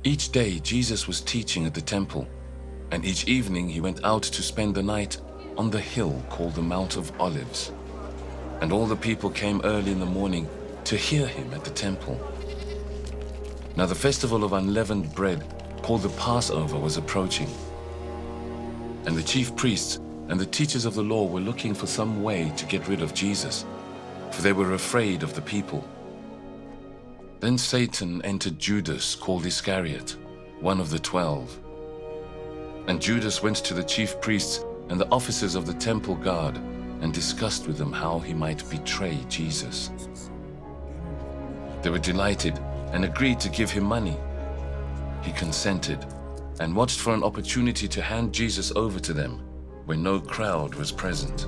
Each day Jesus was teaching at the temple, and each evening he went out to spend the night on the hill called the Mount of Olives. And all the people came early in the morning to hear him at the temple. Now the festival of unleavened bread, called the Passover, was approaching. And the chief priests and the teachers of the law were looking for some way to get rid of Jesus, for they were afraid of the people. Then Satan entered Judas, called Iscariot, one of the 12. And Judas went to the chief priests and the officers of the temple guard and discussed with them how he might betray Jesus. They were delighted and agreed to give him money. He consented and watched for an opportunity to hand Jesus over to them when no crowd was present.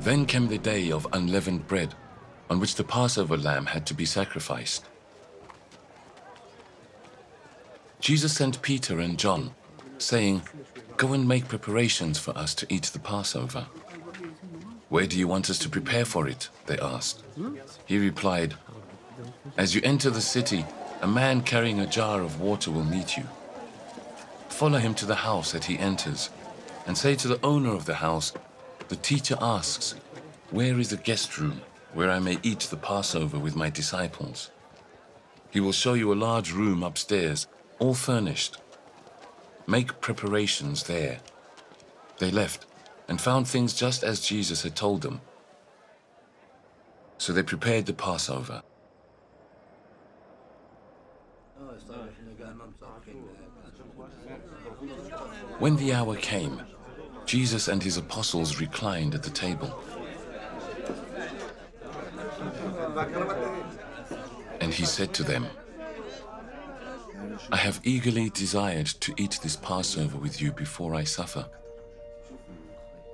Then came the day of unleavened bread, on which the Passover lamb had to be sacrificed. Jesus sent Peter and John, saying, "Go and make preparations for us to eat the Passover." "Where do you want us to prepare for it?" they asked. He replied, "As you enter the city, a man carrying a jar of water will meet you. Follow him to the house that he enters, and say to the owner of the house, 'The teacher asks, where is the guest room where I may eat the Passover with my disciples?' He will show you a large room upstairs, all furnished. Make preparations there." They left and found things just as Jesus had told them. So they prepared the Passover. When the hour came, Jesus and his apostles reclined at the table. And he said to them, "I have eagerly desired to eat this Passover with you before I suffer.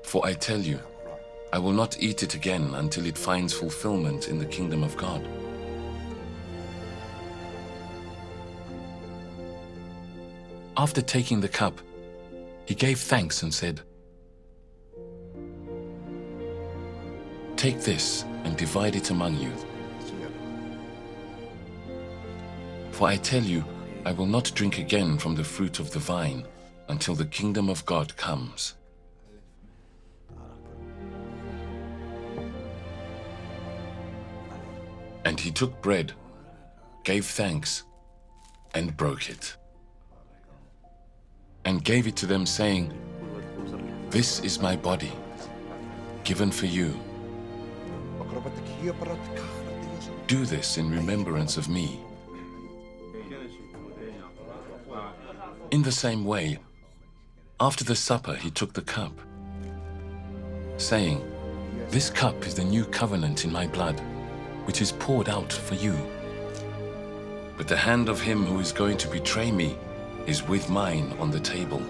For I tell you, I will not eat it again until it finds fulfillment in the kingdom of God." After taking the cup, he gave thanks and said, "Take this and divide it among you. For I tell you, I will not drink again from the fruit of the vine until the kingdom of God comes." And he took bread, gave thanks, and broke it, and gave it to them, saying, "This is my body, given for you. Do this in remembrance of me." In the same way, after the supper, he took the cup, saying, "This cup is the new covenant in my blood, which is poured out for you. But the hand of him who is going to betray me is with mine on the table.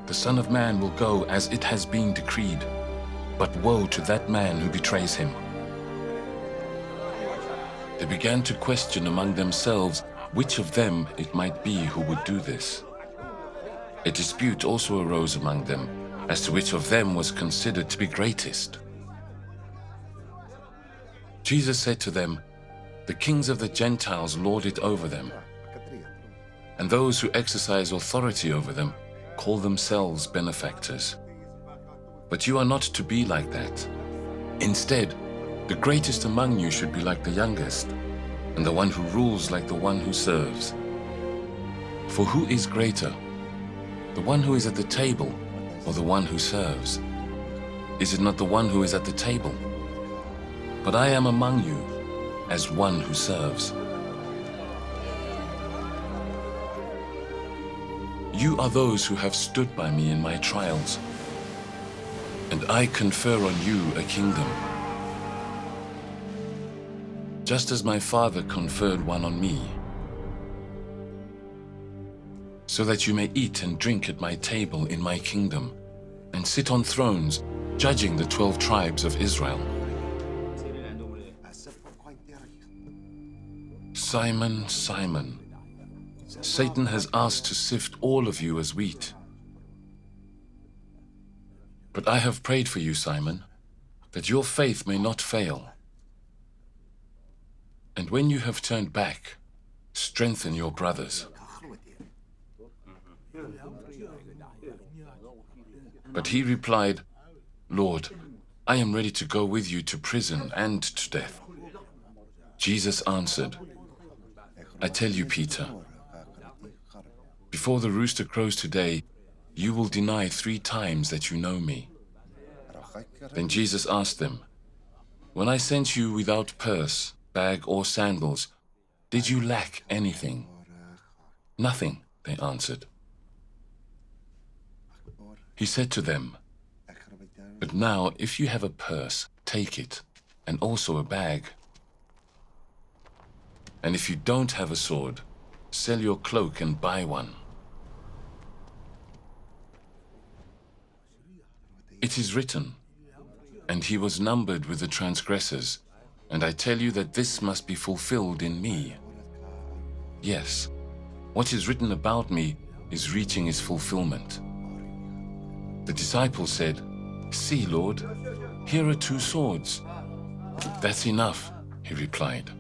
The Son of Man will go as it has been decreed, but woe to that man who betrays him." They began to question among themselves which of them it might be who would do this. A dispute also arose among them as to which of them was considered to be greatest. Jesus said to them, "The kings of the Gentiles lord it over them, and those who exercise authority over them call themselves benefactors. But you are not to be like that. Instead, the greatest among you should be like the youngest, and the one who rules like the one who serves. For who is greater, the one who is at the table or the one who serves? Is it not the one who is at the table? But I am among you as one who serves. You are those who have stood by me in my trials, and I confer on you a kingdom, just as my Father conferred one on me, so that you may eat and drink at my table in my kingdom, and sit on thrones, judging the 12 tribes of Israel. Simon, Simon, Satan has asked to sift all of you as wheat. But I have prayed for you, Simon, that your faith may not fail. And when you have turned back, strengthen your brothers." But he replied, "Lord, I am ready to go with you to prison and to death." Jesus answered, "I tell you, Peter, before the rooster crows today, you will deny 3 times that you know me." Then Jesus asked them, "When I sent you without purse, bag, or sandals, did you lack anything?" "Nothing," they answered. He said to them, "But now, if you have a purse, take it, and also a bag. And if you don't have a sword, sell your cloak and buy one. It is written, 'And he was numbered with the transgressors,' and I tell you that this must be fulfilled in me. Yes, what is written about me is reaching its fulfillment." The disciples said, "See, Lord, here are 2 swords." "That's enough," he replied.